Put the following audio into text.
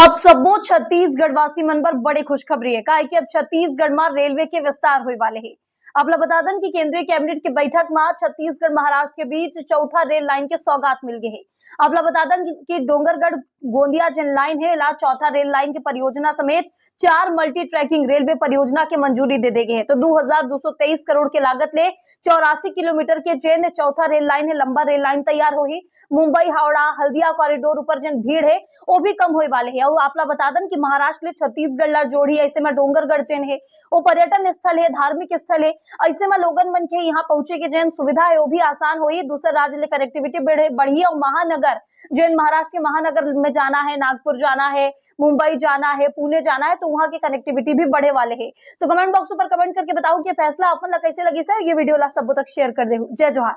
अब सबो छत्तीसगढ़ वासी मन बर बड़े खुशखबरी है का है कि अब छत्तीसगढ़ में रेलवे के विस्तार होने वाले हैं। अब बता दें कि केंद्रीय कैबिनेट की बैठक में छत्तीसगढ़ महाराष्ट्र के बीच चौथा रेल लाइन के सौगात मिल गए हैं। अब बता दें कि डोंगरगढ़ गोंदिया जिन लाइन है ला चौथा रेल लाइन की परियोजना समेत 4 मल्टी ट्रैकिंग रेलवे परियोजना के मंजूरी दे गए हैं। तो 2223 करोड़ के लागत ले 84 किलोमीटर के चेन चौथा रेल लाइन है लंबा रेल लाइन तैयार हो ही मुंबई हावड़ा हल्दिया कॉरिडोर ऊपर जन भीड़ है वो भी कम होने वाले है। और आप बता दें कि महाराष्ट्र ले छत्तीसगढ़ ला जोड़ी ऐसे में डोंगरगढ़ चेन है वो पर्यटन स्थल है धार्मिक स्थल है ऐसे में लोगन मन के यहाँ पहुंचे के जैन सुविधा है वो भी आसान हुई दूसरे राज्य ले कनेक्टिविटी बढ़ी और महानगर जैन महाराष्ट्र के महानगर में जाना है नागपुर जाना है मुंबई जाना है पुणे जाना है तो वहां की कनेक्टिविटी भी बढ़े वाले है। तो कमेंट बॉक्स पर कमेंट करके बताओ कि फैसला अपन ला कैसे लगी सर ये वीडियो ला सब तक शेयर कर दे। जय जोहार।